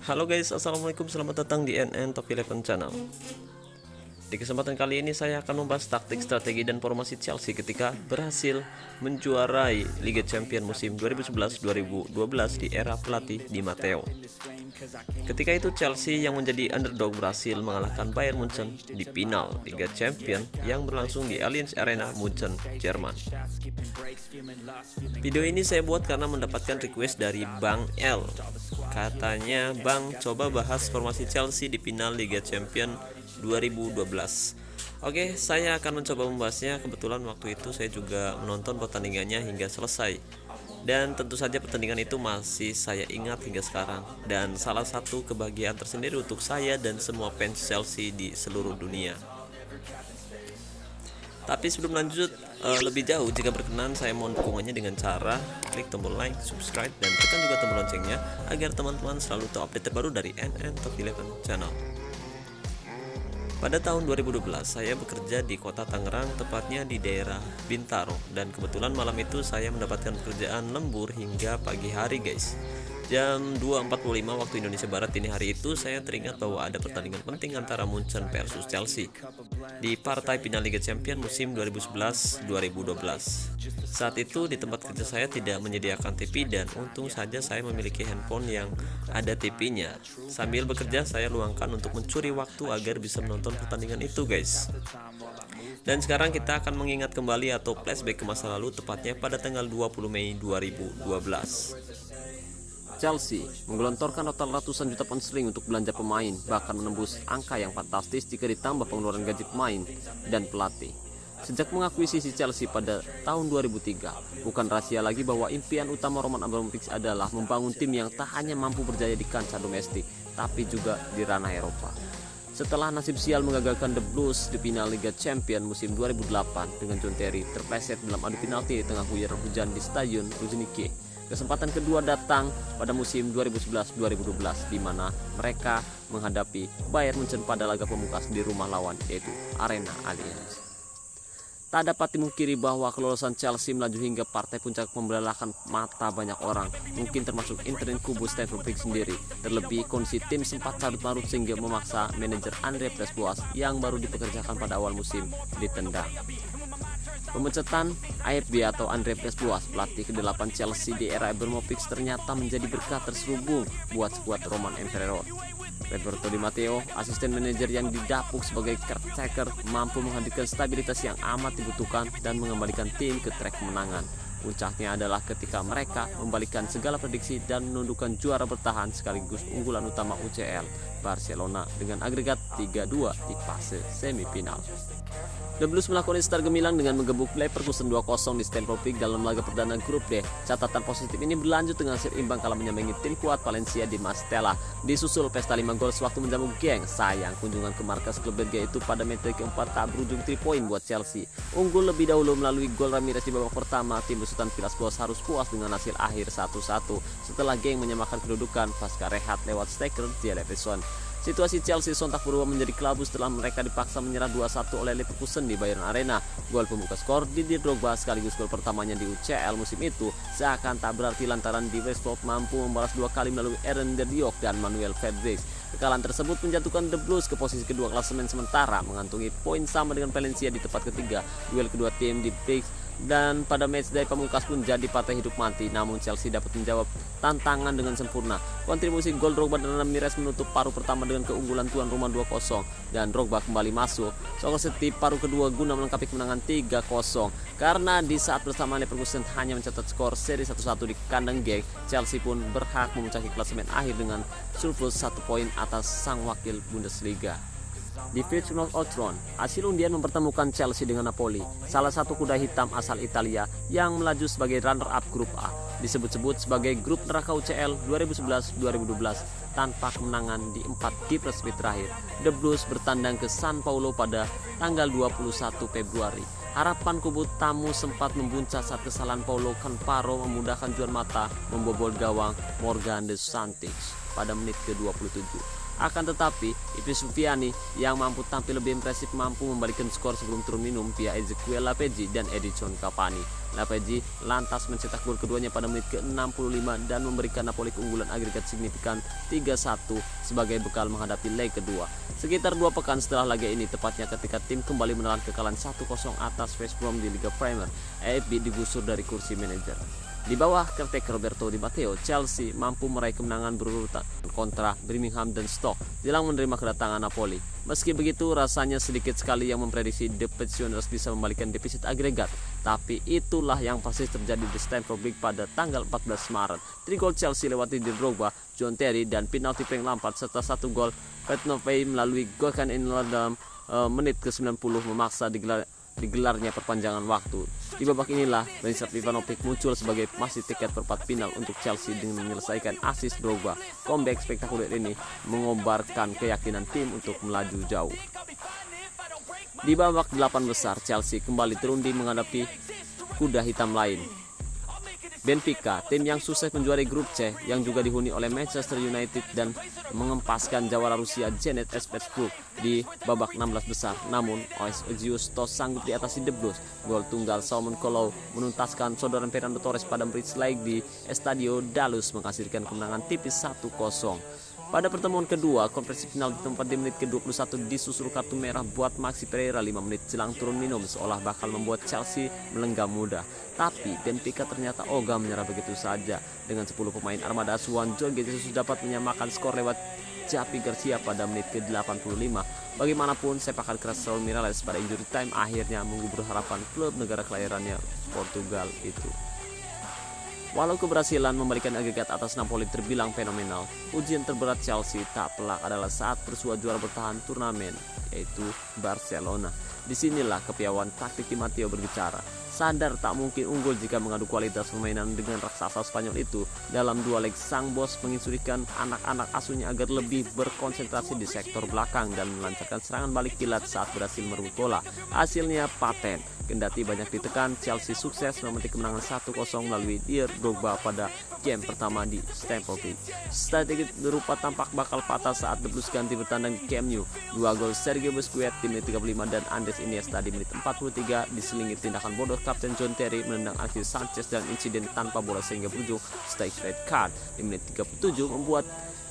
Halo guys, assalamualaikum, selamat datang di NN Top 11 Channel. Di kesempatan kali ini saya akan membahas taktik, strategi, dan formasi Chelsea ketika berhasil menjuarai Liga Champions musim 2011-2012 di era pelatih Di Matteo. Ketika itu Chelsea yang menjadi underdog berhasil mengalahkan Bayern Munchen di final Liga Champions yang berlangsung di Allianz Arena Munchen, Jerman. Video ini saya buat karena mendapatkan request dari Bang L. Katanya, "Bang, coba bahas formasi Chelsea di final Liga Champions 2012." Oke, saya akan mencoba membahasnya. Kebetulan waktu itu saya juga menonton pertandingannya hingga selesai. Dan tentu saja pertandingan itu masih saya ingat hingga sekarang. Dan salah satu kebahagiaan tersendiri untuk saya dan semua fans Chelsea di seluruh dunia. Tapi sebelum lanjut lebih jauh, jika berkenan saya mohon dukungannya dengan cara klik tombol like, subscribe, dan tekan juga tombol loncengnya agar teman-teman selalu tahu update terbaru dari NN Top 11 Channel. Pada tahun 2012 saya bekerja di kota Tangerang, tepatnya di daerah Bintaro, dan kebetulan malam itu saya mendapatkan pekerjaan lembur hingga pagi hari guys. Jam 2.45 waktu Indonesia Barat dini hari itu saya teringat bahwa ada pertandingan penting antara Munchen versus Chelsea di partai final Liga Champions musim 2011-2012. Saat itu di tempat kerja saya tidak menyediakan TV dan untung saja saya memiliki handphone yang ada TV-nya. Sambil bekerja saya luangkan untuk mencuri waktu agar bisa menonton pertandingan itu guys. Dan sekarang kita akan mengingat kembali atau flashback ke masa lalu, tepatnya pada tanggal 20 Mei 2012. Chelsea menggelontorkan total ratusan juta pound sterling untuk belanja pemain, bahkan menembus angka yang fantastis jika ditambah pengeluaran gaji pemain dan pelatih. Sejak mengakuisisi Chelsea pada tahun 2003, bukan rahasia lagi bahwa impian utama Roman Abramovich adalah membangun tim yang tak hanya mampu berjaya di kancah domestik, tapi juga di ranah Eropa. Setelah nasib sial mengagalkan The Blues di final Liga Champions musim 2008 dengan John Terry terpleset dalam adu penalti di tengah guyuran hujan di Stadion Luzhniki, kesempatan kedua datang pada musim 2011-2012 di mana mereka menghadapi Bayern Munchen pada laga pembuka di rumah lawan, yaitu Arena Allianz. Tak dapat dimungkiri bahwa kelolosan Chelsea melaju hingga partai puncak membelalakan mata banyak orang, mungkin termasuk intern kubu Stamford Bridge sendiri. Terlebih kondisi tim sempat carut marut sehingga memaksa manajer Andre Villas-Boas yang baru dipekerjakan pada awal musim ditendang. Pemecatan AFB atau Andre Villas-Boas, pelatih ke-8 Chelsea di era Abramovich, ternyata menjadi berkah terselubung buat skuad Roman Emperor. Roberto Di Matteo, asisten manajer yang didapuk sebagai caretaker, mampu menghadirkan stabilitas yang amat dibutuhkan dan mengembalikan tim ke trek kemenangan. Puncaknya adalah ketika mereka membalikan segala prediksi dan menundukkan juara bertahan sekaligus unggulan utama UCL, Barcelona, dengan agregat 3-2 di fase semifinal. The Blues melakukan start gemilang dengan menggebuk Leverkusen 2-0 di Stamford Bridge dalam laga perdana grup D. Catatan positif ini berlanjut dengan hasil imbang kala menyambangi tim kuat Valencia di Mestalla. Disusul pesta 5 gol sewaktu menjamu geng. Sayang kunjungan ke markas klub Belgia itu pada menit keempat tak berujung 3 poin buat Chelsea. Unggul lebih dahulu melalui gol Ramirez di babak pertama, tim besutan Villas-Boas harus puas dengan hasil akhir 1-1 setelah geng menyamakan kedudukan pasca rehat lewat striker Jeleveson. Situasi Chelsea sontak berubah menjadi kelabu setelah mereka dipaksa menyerah 2-1 oleh Leverkusen di Bayern Arena. Gol pembuka skor Didier Drogba sekaligus gol pertamanya di UCL musim itu seakan tak berarti lantaran di Westford mampu membalas 2 kali melalui Eren Der Diok dan Manuel Fernandes. Kekalahan tersebut menjatuhkan The Blues ke posisi kedua klasemen sementara, mengantungi poin sama dengan Valencia di tempat ketiga. Duel kedua tim di Bridge dan pada matchday pamungkas pun jadi partai hidup mati, namun Chelsea dapat menjawab tantangan dengan sempurna. Kontribusi gol Drogba dan Ramirez menutup paruh pertama dengan keunggulan tuan rumah 2-0 dan Drogba kembali masuk Sokoseti paruh kedua guna melengkapi kemenangan 3-0. Karena di saat bersamaan Leverkusen hanya mencatat skor seri 1-1 di kandang geng, Chelsea pun berhak memuncaki klasemen akhir dengan surplus 1 poin atas sang wakil Bundesliga. Di Village Old Trafford, hasil undian mempertemukan Chelsea dengan Napoli, salah satu kuda hitam asal Italia yang melaju sebagai runner-up grup A. Disebut-sebut sebagai grup neraka UCL 2011-2012 tanpa kemenangan di 4 game resmi terakhir. The Blues bertandang ke San Paulo pada tanggal 21 Februari. Harapan kubu tamu sempat membuncah saat kesalahan Paulo Cannavaro memudahkan Juan Mata membobol gawang Morgan De Santis pada menit ke-27. Akan tetapi, Ipi Sufiani yang mampu tampil lebih impresif mampu membalikkan skor sebelum turun minum via Ezequiel Lapeji dan Edinson Cavani. Lampaggi lantas mencetak gol keduanya pada menit ke-65 dan memberikan Napoli keunggulan agregat signifikan 3-1 sebagai bekal menghadapi leg kedua. Sekitar 2 pekan setelah laga ini, tepatnya ketika tim kembali menelan kekalahan 1-0 atas West Brom di Liga Premier, AFB digusur dari kursi manajer. Di bawah caretaker Roberto Di Matteo, Chelsea mampu meraih kemenangan berurutan kontra Birmingham dan Stoke jelang menerima kedatangan Napoli. Meski begitu, rasanya sedikit sekali yang memprediksi The Pensioners bisa membalikkan defisit agregat. Tapi itulah yang persis terjadi di Stamford Bridge pada tanggal 14 Maret. 3 gol Chelsea lewati Didier Drogba, John Terry, dan penalti Frank Lampard serta 1 gol Pat Novey melalui Gökhan Ünal dalam menit ke-90 memaksa digelarnya perpanjangan waktu. Di babak inilah Branislav Ivanovic muncul sebagai masih tiket perempat final untuk Chelsea dengan menyelesaikan assist Drogba. Comeback spektakuler ini mengobarkan keyakinan tim untuk melaju jauh. Di babak 8 besar, Chelsea kembali terunding menghadapi kuda hitam lain, Benfica, tim yang sukses menjuarai grup C yang juga dihuni oleh Manchester United dan mengempaskan jawara Rusia Zenit St. Petersburg di babak 16 besar. Namun Ozius Tos sanggup diatasi The Blues. Gol tunggal Salomon Kalou menuntaskan saudaraan Fernando Torres pada bridge leg di Estadio Dalus menghasilkan kemenangan tipis 1-0. Pada pertemuan kedua, konferensi final di tempat di menit ke-21 disusul kartu merah buat Maxi Pereira 5 menit jelang turun minum seolah bakal membuat Chelsea melenggam mudah. Tapi Benfica ternyata ogah menyerah begitu saja. Dengan 10 pemain armada asuhan, Jorge Jesus dapat menyamakan skor lewat Javi Garcia pada menit ke-85. Bagaimanapun, sepakan keras Raul Miralles pada injury time akhirnya mengubur harapan klub negara kelahirannya Portugal itu. Walau keberhasilan membalikan agregat atas Napoli terbilang fenomenal, ujian terberat Chelsea tak pelak adalah saat bersua juara bertahan turnamen, yaitu Barcelona. Disinilah kepiawaian taktik Di Matteo berbicara. Sadar tak mungkin unggul jika mengadu kualitas permainan dengan raksasa Spanyol itu. Dalam 2 leg, sang bos menginstruksikan anak-anak asuhnya agar lebih berkonsentrasi di sektor belakang dan melancarkan serangan balik kilat saat berhasil merebut bola. Hasilnya paten. Kendati banyak ditekan, Chelsea sukses memetik kemenangan 1-0 melalui Didier Drogba pada game pertama di Stamford Bridge. Strategi berupa tampak bakal patah saat The Blues ganti bertandang di Camp Nou. 2 gol Sergio Busquets di menit 35 dan Andres Iniesta di menit 43 diselingi tindakan bodoh Kapten John Terry menendang Alexis Sanchez dan insiden tanpa bola sehingga berujung straight red card di menit 37 membuat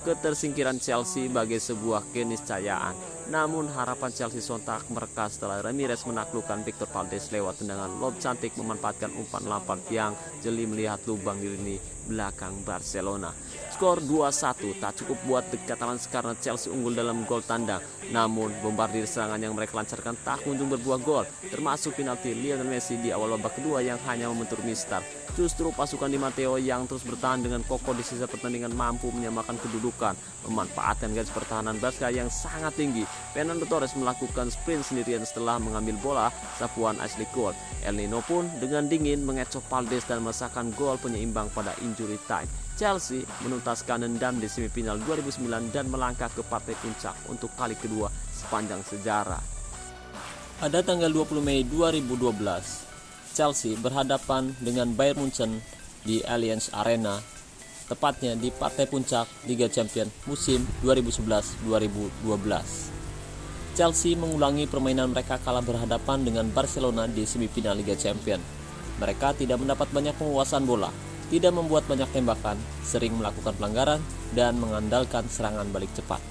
ketersingkiran Chelsea sebagai sebuah keniscayaan. Namun harapan Chelsea sontak mereka setelah Ramirez menaklukkan Victor Valdes lewat tendangan lob cantik memanfaatkan umpan Lampard yang jeli melihat lubang di lini belakang Barcelona. Skor 2-1 tak cukup buat The Catalans karena Chelsea unggul dalam gol tandang. Namun bombardir serangan yang mereka lancarkan tak kunjung berbuah gol, termasuk penalti Lionel Messi di awal babak kedua yang hanya membentur mistar. Justru pasukan Di Matteo yang terus bertahan dengan kokoh di sisa pertandingan mampu menyamakan kedudukan, memanfaatkan garis pertahanan Barca yang sangat tinggi. Fernando Torres melakukan sprint sendirian setelah mengambil bola sapuan Ashley Cole. El Nino pun dengan dingin mengecoh Valdes dan merasakan gol penyeimbang pada injury time. Chelsea menuntaskan dendam di semifinal 2009 dan melangkah ke partai puncak untuk kali kedua sepanjang sejarah. Pada tanggal 20 Mei 2012, Chelsea berhadapan dengan Bayern Munchen di Allianz Arena, tepatnya di partai puncak Liga Champions musim 2011-2012. Chelsea mengulangi permainan mereka kala berhadapan dengan Barcelona di semifinal Liga Champions. Mereka tidak mendapat banyak penguasaan bola, tidak membuat banyak tembakan, sering melakukan pelanggaran, dan mengandalkan serangan balik cepat.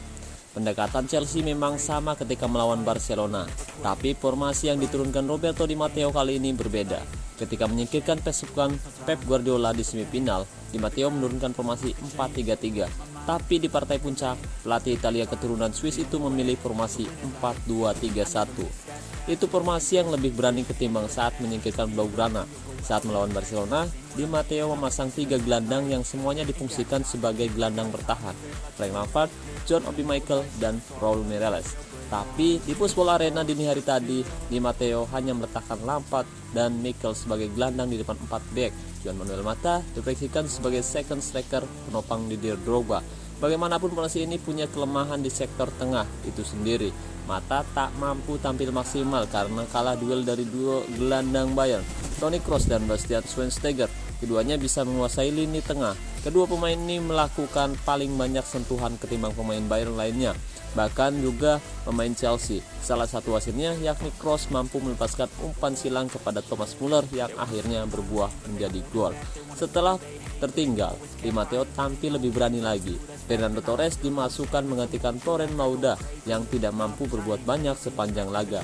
Pendekatan Chelsea memang sama ketika melawan Barcelona, tapi formasi yang diturunkan Roberto Di Matteo kali ini berbeda. Ketika menyingkirkan pasukan Pep Guardiola di semifinal, Di Matteo menurunkan formasi 4-3-3. Tapi di partai puncak, pelatih Italia keturunan Swiss itu memilih formasi 4-2-3-1. Itu formasi yang lebih berani ketimbang saat menyingkirkan Blaugrana. Saat melawan Barcelona, Di Matteo memasang 3 gelandang yang semuanya difungsikan sebagai gelandang bertahan, Frank Lampard, John Obi Mikel, dan Raul Miralles. Tapi di Pushball Arena dini hari tadi, Di Matteo hanya meletakkan Lampard dan Mikel sebagai gelandang di depan 4 back. Juan Manuel Mata diproyeksikan sebagai second striker penopang Didier Drogba. Bagaimanapun formasi ini punya kelemahan di sektor tengah itu sendiri. Mata tak mampu tampil maksimal karena kalah duel dari duo gelandang Bayern, Toni Kroos dan Bastian Schweinsteiger. keduanya bisa menguasai lini tengah. Kedua pemain ini melakukan paling banyak sentuhan ketimbang pemain Bayern lainnya, bahkan juga pemain Chelsea. Salah satu hasilnya yakni Kroos mampu melepaskan umpan silang kepada Thomas Muller yang akhirnya berbuah menjadi gol. Setelah tertinggal, Di Matteo tampil lebih berani lagi. Fernando Torres dimasukkan menggantikan Torren Lauda yang tidak mampu berbuat banyak sepanjang laga.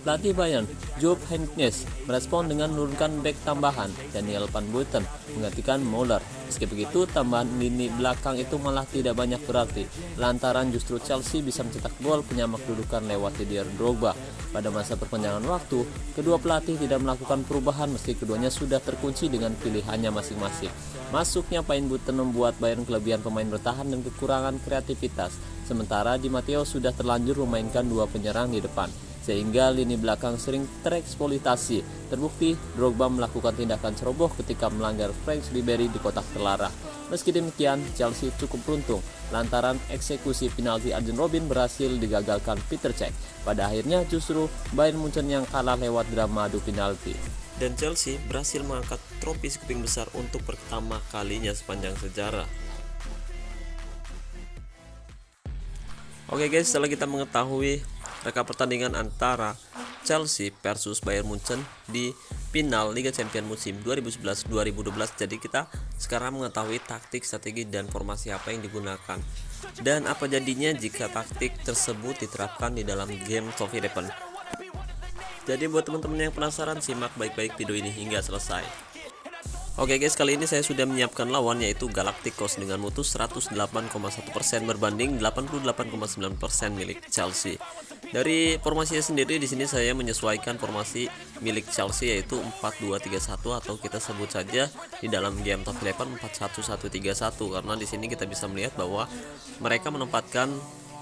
Pelatih Bayern, Jupp Heynckes, merespon dengan menurunkan bek tambahan Daniel Van Buiten menggantikan Müller. Meski begitu, tambahan lini belakang itu malah tidak banyak berarti, lantaran justru Chelsea bisa mencetak gol penyamak kedudukan lewat Didier Drogba. Pada masa perpanjangan waktu, kedua pelatih tidak melakukan perubahan meski keduanya sudah terkunci dengan pilihannya masing-masing. Masuknya Van Buiten membuat Bayern kelebihan pemain bertahan dan kekurangan kreativitas, sementara Di Matteo sudah terlanjur memainkan dua penyerang di depan, sehingga lini belakang sering tereksploitasi. Terbukti, Drogba melakukan tindakan ceroboh ketika melanggar Frank Ribery di kotak terlarang. Meski demikian, Chelsea cukup beruntung lantaran eksekusi penalti Arjen Robben berhasil digagalkan Peter Cech. Pada akhirnya justru Bayern Munchen yang kalah lewat drama adu penalti. Dan Chelsea berhasil mengangkat trofi sekeping besar untuk pertama kalinya sepanjang sejarah. Oke guys, setelah kita mengetahui reka pertandingan antara Chelsea versus Bayern Munchen di final Liga Champions musim 2011-2012, jadi kita sekarang mengetahui taktik, strategi, dan formasi apa yang digunakan dan apa jadinya jika taktik tersebut diterapkan di dalam game of Eleven. Jadi buat teman-teman yang penasaran, simak baik-baik video ini hingga selesai. Oke guys, kali ini saya sudah menyiapkan lawan yaitu Galacticos dengan mutu 108,1% berbanding 88,9% milik Chelsea. Dari formasinya sendiri di sini saya menyesuaikan formasi milik Chelsea yaitu 4-2-3-1 atau kita sebut saja di dalam game Top 11 4-1-1-3-1, karena di sini kita bisa melihat bahwa mereka menempatkan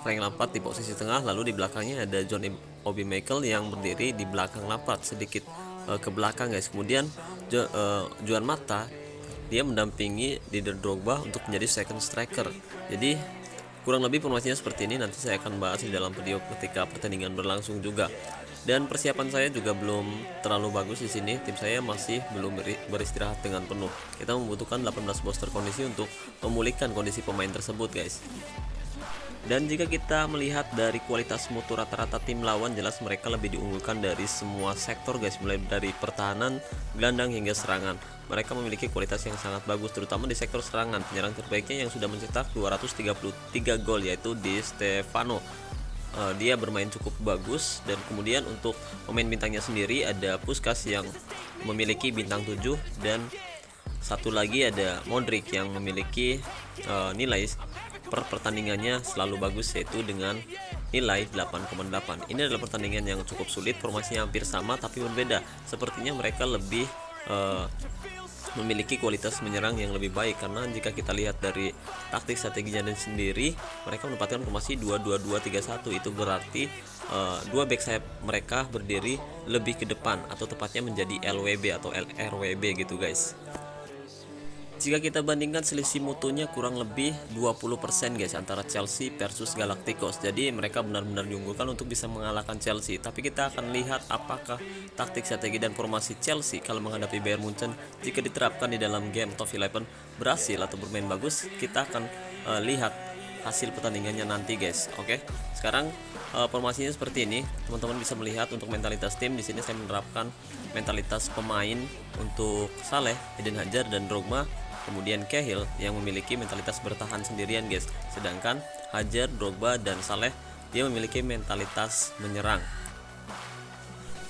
Frank Lampard di posisi tengah, lalu di belakangnya ada John Obi Mikel yang berdiri di belakang Lampard sedikit ke belakang guys. Kemudian Juan Mata dia mendampingi Didier Drogba untuk menjadi second striker. Jadi kurang lebih formasinya seperti ini. Nanti saya akan bahas di dalam video ketika pertandingan berlangsung juga. Dan persiapan saya juga belum terlalu bagus di sini. Tim saya masih belum beristirahat dengan penuh. Kita membutuhkan 18 booster kondisi untuk memulihkan kondisi pemain tersebut guys. Dan jika kita melihat dari kualitas mutu rata-rata tim lawan, jelas mereka lebih diunggulkan dari semua sektor guys, mulai dari pertahanan, gelandang hingga serangan. Mereka memiliki kualitas yang sangat bagus, terutama di sektor serangan. Penyerang terbaiknya yang sudah mencetak 233 gol yaitu Di Stefano. Dia bermain cukup bagus. Dan kemudian untuk pemain bintangnya sendiri ada Puskás yang memiliki bintang 7, dan satu lagi ada Modric yang memiliki nilai per pertandingannya selalu bagus yaitu dengan nilai 8,8. Ini adalah pertandingan yang cukup sulit, formasinya hampir sama tapi berbeda. Sepertinya mereka lebih memiliki kualitas menyerang yang lebih baik, karena jika kita lihat dari taktik strateginya dan sendiri, mereka menempatkan formasi 2-2-2-3-1. Itu berarti dua back sayap mereka berdiri lebih ke depan, atau tepatnya menjadi LWB atau LRWB gitu guys. Jika kita bandingkan, selisih mutunya kurang lebih 20% guys antara Chelsea versus Galacticos. Jadi mereka benar-benar diunggulkan untuk bisa mengalahkan Chelsea. Tapi kita akan lihat apakah taktik, strategi, dan formasi Chelsea kalau menghadapi Bayern Munchen jika diterapkan di dalam game Top 11 berhasil atau bermain bagus. Kita akan lihat hasil pertandingannya nanti guys. Oke. Sekarang formasinya seperti ini. Teman-teman bisa melihat untuk mentalitas tim. Di sini saya menerapkan mentalitas pemain untuk Saleh, Eden Hazard, dan Drogba. Kemudian Cahill yang memiliki mentalitas bertahan sendirian guys. Sedangkan Hazard, Drogba, dan Saleh dia memiliki mentalitas menyerang.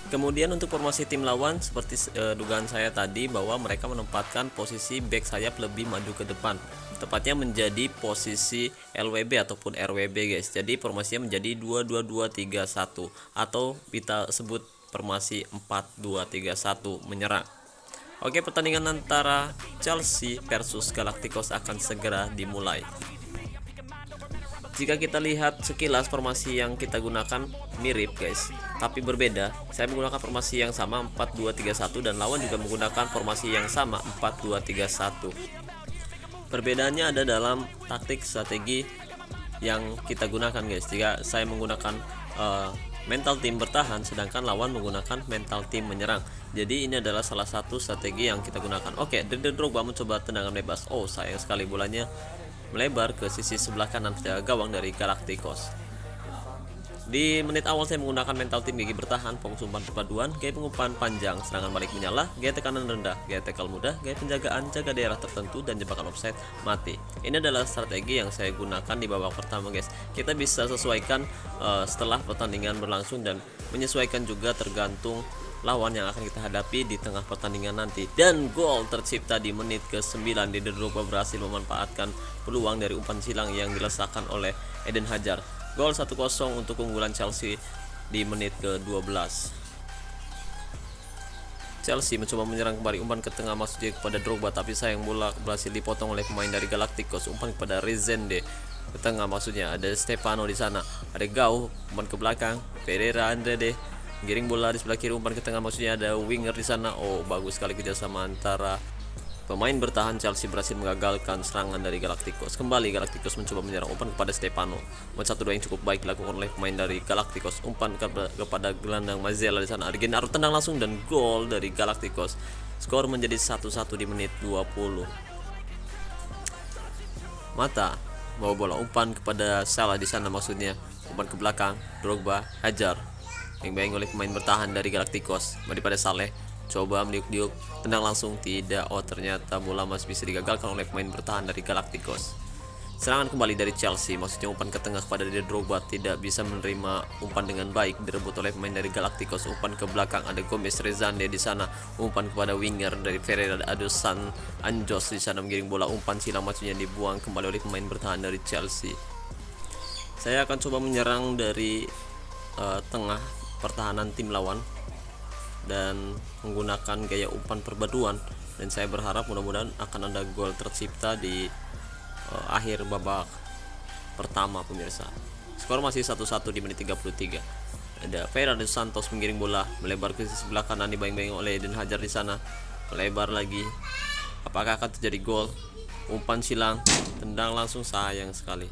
Kemudian untuk formasi tim lawan, seperti dugaan saya tadi bahwa mereka menempatkan posisi back sayap lebih maju ke depan, tepatnya menjadi posisi LWB ataupun RWB guys. Jadi formasinya menjadi 2-2-2-3-1 atau kita sebut formasi 4-2-3-1 menyerang. Oke, pertandingan antara Chelsea versus Galacticos akan segera dimulai. Jika kita lihat sekilas, formasi yang kita gunakan mirip guys, tapi berbeda. Saya menggunakan formasi yang sama 4-2-3-1 dan lawan juga menggunakan formasi yang sama 4-2-3-1. Perbedaannya ada dalam taktik, strategi yang kita gunakan guys. Jika saya menggunakan mental tim bertahan, sedangkan lawan menggunakan mental tim menyerang. Jadi ini adalah salah satu strategi yang kita gunakan. Oke, Didier Drogba mencoba tendangan bebas. Oh, sayang sekali bolanya melebar ke sisi sebelah kanan penjaga gawang dari Galacticos. Di menit awal saya menggunakan mental tim gigi bertahan, fokus umpan perpaduan, gaya pengumpan panjang, serangan balik menyala, gaya tekanan rendah, gaya tackle mudah, gaya penjagaan, jaga daerah tertentu, dan jebakan offside mati. Ini adalah strategi yang saya gunakan di babak pertama, guys. Kita bisa sesuaikan setelah pertandingan berlangsung dan menyesuaikan juga tergantung lawan yang akan kita hadapi di tengah pertandingan nanti. Dan gol tercipta di menit ke-9. Didier Drogba berhasil memanfaatkan peluang dari umpan silang yang dilesakan oleh Eden Hazard. Gol 1-0 untuk keunggulan Chelsea di menit ke-12. Chelsea mencoba menyerang kembali, umpan ke tengah maksudnya kepada Drogba, tapi sayang bola berhasil dipotong oleh pemain dari Galacticos. Umpan kepada Rezende ke tengah maksudnya, ada Stefano di sana, ada Gau, umpan ke belakang, Pereira Andrade giring bola di sebelah kiri, umpan ke tengah maksudnya, ada winger di sana. Oh, bagus sekali kerjasama antara pemain bertahan. Chelsea berhasil mengagalkan serangan dari Galacticos. Kembali Galacticos mencoba menyerang, umpan kepada Stefano. Umpan 1-2 yang cukup baik dilakukan oleh pemain dari Galacticos. Umpan kepada gelandang Mazzella di sana. Ada Gennaro tendang langsung dan gol dari Galacticos. Skor menjadi 1-1 di menit 20. Mata bawa bola, umpan kepada Salah di sana maksudnya. Umpan ke belakang, Drogba, Hajar. Yang baik oleh pemain bertahan dari Galacticos. Daripada Saleh coba meniuk-niuk, tendang langsung, tidak. Oh, ternyata bola masih bisa digagalkan oleh pemain bertahan dari Galacticos. Serangan kembali dari Chelsea, maksudnya umpan ke tengah kepada Didier Drogba, tidak bisa menerima umpan dengan baik, direbut oleh pemain dari Galacticos. Umpan ke belakang, ada Gomez Rezende di sana, umpan kepada winger dari Ferreira, ada San Anjos di sana mengiring bola, umpan silang maksudnya dibuang kembali oleh pemain bertahan dari Chelsea. Saya akan coba menyerang dari tengah pertahanan tim lawan dan menggunakan gaya umpan perpaduan, dan saya berharap mudah-mudahan akan ada gol tercipta di akhir babak pertama, pemirsa. Skor masih 1-1 di menit 33. Ada Fernando Santos mengiring bola melebar ke sisi sebelah kanan, dibayang-bayang oleh Eden Hazard di sana, melebar lagi. Apakah akan terjadi gol? Umpan silang, tendang langsung, sayang sekali.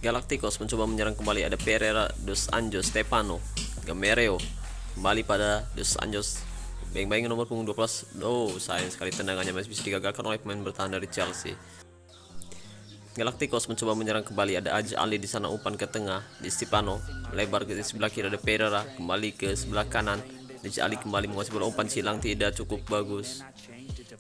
Galacticos mencoba menyerang kembali, ada Pereira, Dos Anjos, Stefano, Gamereo. Kembali pada Dos Anjos, bayang-bayang nomor punggung 12. Oh, sayang sekali tendangannya masih bisa digagalkan oleh pemain bertahan dari Chelsea. Galacticos mencoba menyerang kembali, ada Aj Ali di sana, umpan ke tengah di Stefano, melebar ke sebelah kiri, ada Pereira, kembali ke sebelah kanan. Aj Ali kembali menguasai bola, umpan silang tidak cukup bagus.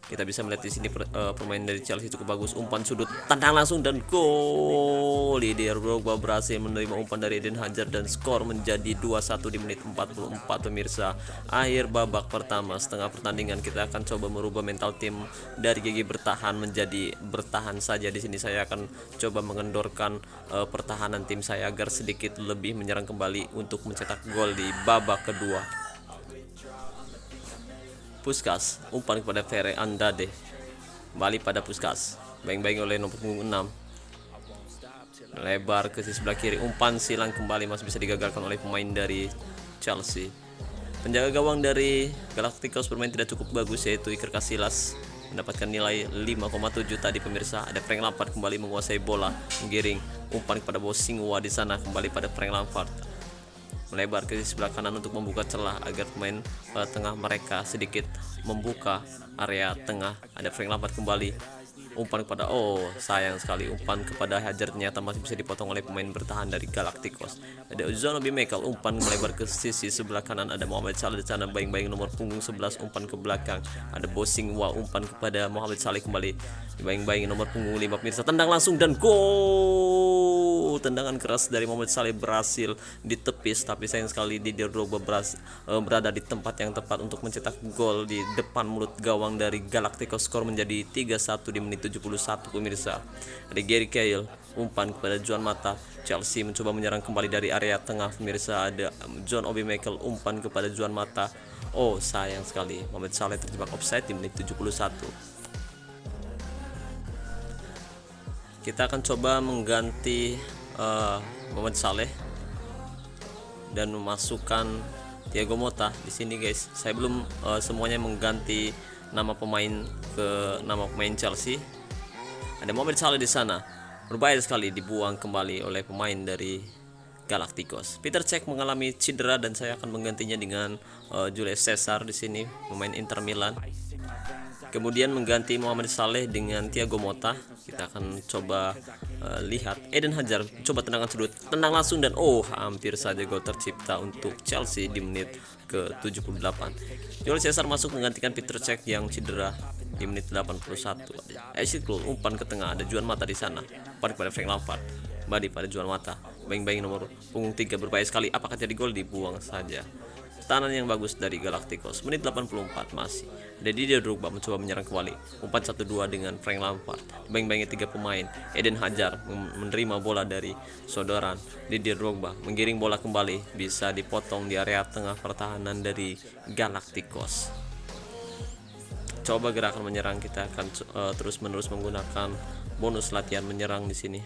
Kita bisa melihat di sini pemain dari Chelsea cukup bagus, umpan sudut, tendang langsung dan gol. Didier Drogba berhasil menerima umpan dari Eden Hazard dan skor menjadi 2-1 di menit 44, pemirsa. Akhir babak pertama. Setengah pertandingan kita akan coba merubah mental tim dari gigi bertahan menjadi bertahan saja. Di sini saya akan coba mengendorkan pertahanan tim saya agar sedikit lebih menyerang kembali untuk mencetak gol di babak kedua. Puskas, umpan kepada Ferre Andrade, kembali pada Puskas, bayang-bayang oleh nomor punggung 6, lebar ke sisi sebelah kiri, umpan silang kembali masih bisa digagalkan oleh pemain dari Chelsea. Penjaga gawang dari Galacticos bermain tidak cukup bagus, yaitu Iker Casillas, mendapatkan nilai 5,7 tadi, pemirsa. Ada Frank Lampard kembali menguasai bola, menggiring, umpan kepada Bosingwa di sana, kembali pada Frank Lampard, melebar ke sebelah kanan untuk membuka celah agar pemain tengah mereka sedikit membuka area tengah. Ada Frank Lampard kembali, umpan kepada, oh sayang sekali, umpan kepada Hazard ternyata masih bisa dipotong oleh pemain bertahan dari Galacticos. Ada Ozan Obi-Mikel, umpan melebar ke sisi sebelah kanan, ada Mohamed Salah di sana, bayang-bayang nomor punggung 11, umpan ke belakang. Ada Bosingwa, umpan kepada Mohamed Salah kembali, bayang-bayang nomor punggung 5, pemirsa, tendang langsung dan gol. Tendangan keras dari Mohamed Salah berhasil ditepis, tapi sayang sekali Didier Drogba berada di tempat yang tepat untuk mencetak gol di depan mulut gawang dari Galacticos. Skor menjadi 3-1 di menit 71, pemirsa. Ada Gary Cahill, umpan kepada Juan Mata. Chelsea mencoba menyerang kembali dari area tengah, pemirsa. Ada John Obi-Mikel, umpan kepada Juan Mata. Oh, sayang sekali, Mohamed Salah terjebak offside di menit 71. Kita akan coba mengganti Mohamed Salah dan memasukkan Thiago Motta di sini, guys. Saya belum semuanya mengganti nama pemain ke nama pemain Chelsea. Ada Mohamed Salah di sana, berbahaya sekali, dibuang kembali oleh pemain dari Galacticos. Peter Cech mengalami cedera dan saya akan menggantinya dengan Julius Caesar di sini, pemain Inter Milan. Kemudian mengganti Mohamed Saleh dengan Thiago Motta. Kita akan coba lihat Eden Hazard coba tendangan sudut, tendang langsung dan hampir saja gol tercipta untuk Chelsea di menit ke-78. Julius Caesar masuk menggantikan Peter Cech yang cedera di menit 81. Ashley Cole umpan ke tengah, ada Juan Mata di sana. Umpan kepada Frank Lampard. Badi pada Juan Mata. Bayang-bayang nomor punggung 3 berbahaya sekali. Apakah jadi gol? Dibuang saja. Pertahanan yang bagus dari Galacticos. Menit 84 masih. Didier Drogba mencoba menyerang kembali. Umpan 1-2 dengan Frank Lampard. Bayang-bayangnya 3 pemain. Eden Hazard menerima bola dari Sodoran. Didier Drogba menggiring bola kembali. Bisa dipotong di area tengah pertahanan dari Galacticos. Coba gerakan menyerang, kita akan terus-menerus menggunakan bonus latihan menyerang di sini.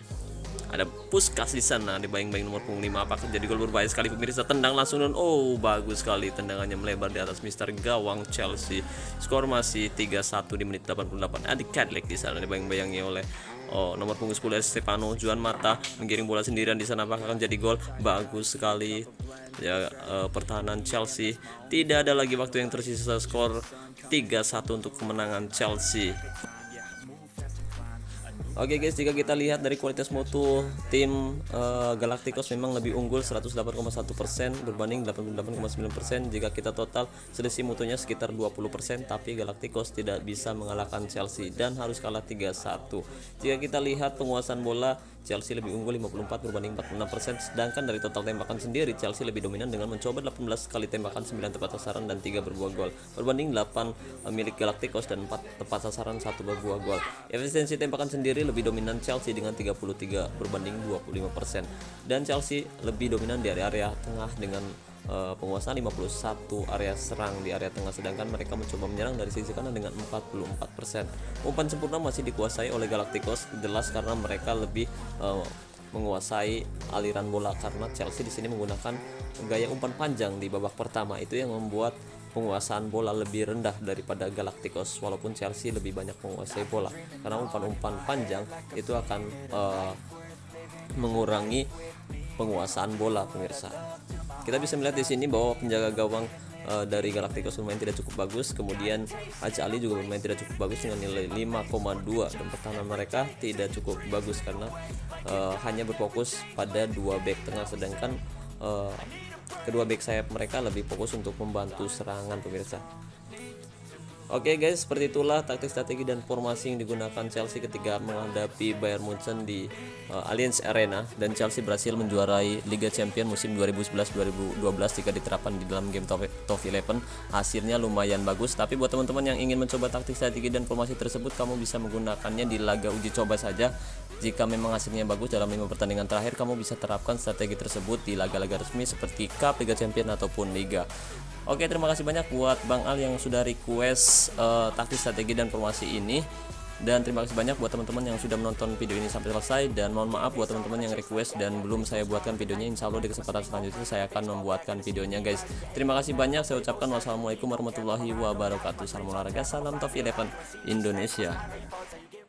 Ada Puskas di sana, dibayang-bayang nomor punggung 5. Apakah jadi gol? Berbahaya sekali pemirsa, tendang langsung dan bagus sekali tendangannya melebar di atas Mister gawang Chelsea. Skor masih 3-1 di menit 88. Ada Cadlek di sana, dibayang-bayangi oleh nomor punggung 10 Stefano Juan Mata menggiring bola sendirian di sana. Apakah akan jadi gol? Bagus sekali ya, pertahanan Chelsea. Tidak ada lagi waktu yang tersisa, skor 3-1 untuk kemenangan Chelsea. Oke guys, jika kita lihat dari kualitas mutu, tim Galacticos memang lebih unggul 108,1% berbanding 88,9%. Jika kita total, selisih mutunya sekitar 20%, tapi Galacticos tidak bisa mengalahkan Chelsea dan harus kalah 3-1. Jika kita lihat penguasaan bola, Chelsea lebih unggul 54 berbanding 46%, sedangkan dari total tembakan sendiri Chelsea lebih dominan dengan mencoba 18 kali tembakan, 9 tepat sasaran dan 3 berbuah gol, berbanding 8 milik Galacticos dan 4 tepat sasaran, 1 berbuah gol. Efisiensi tembakan sendiri lebih dominan Chelsea dengan 33 berbanding 25%, dan Chelsea lebih dominan di area tengah dengan penguasaan 51 area serang di area tengah, sedangkan mereka mencoba menyerang dari sisi kanan dengan 44%. Umpan sempurna masih dikuasai oleh Galacticos, jelas karena mereka lebih menguasai aliran bola, karena Chelsea di sini menggunakan gaya umpan panjang di babak pertama, itu yang membuat penguasaan bola lebih rendah daripada Galacticos. Walaupun Chelsea lebih banyak menguasai bola, karena umpan-umpan panjang itu akan mengurangi penguasaan bola pemirsa. Kita bisa melihat di sini bahwa penjaga gawang dari Galacticos bermain tidak cukup bagus, kemudian Haji Ali juga bermain tidak cukup bagus dengan nilai 5,2, dan pertahanan mereka tidak cukup bagus karena hanya berfokus pada 2 back tengah, sedangkan kedua back sayap mereka lebih fokus untuk membantu serangan pemirsa. Oke guys, seperti itulah taktik, strategi, dan formasi yang digunakan Chelsea ketika menghadapi Bayern Munchen di Allianz Arena, dan Chelsea berhasil menjuarai Liga Champions musim 2011-2012 jika diterapkan di dalam game Top 11. Hasilnya lumayan bagus, tapi buat teman-teman yang ingin mencoba taktik, strategi, dan formasi tersebut, kamu bisa menggunakannya di laga uji coba saja. Jika memang hasilnya bagus dalam 5 pertandingan terakhir, kamu bisa terapkan strategi tersebut di laga-laga resmi seperti Cup, Liga Champions, ataupun Liga. Oke, terima kasih banyak buat Bang Al yang sudah request taktik, strategi, dan formasi ini. Dan terima kasih banyak buat teman-teman yang sudah menonton video ini sampai selesai. Dan mohon maaf buat teman-teman yang request dan belum saya buatkan videonya. Insya Allah di kesempatan selanjutnya saya akan membuatkan videonya guys. Terima kasih banyak, saya ucapkan wassalamualaikum warahmatullahi wabarakatuh. Salam olahraga, salam Top 11 Indonesia.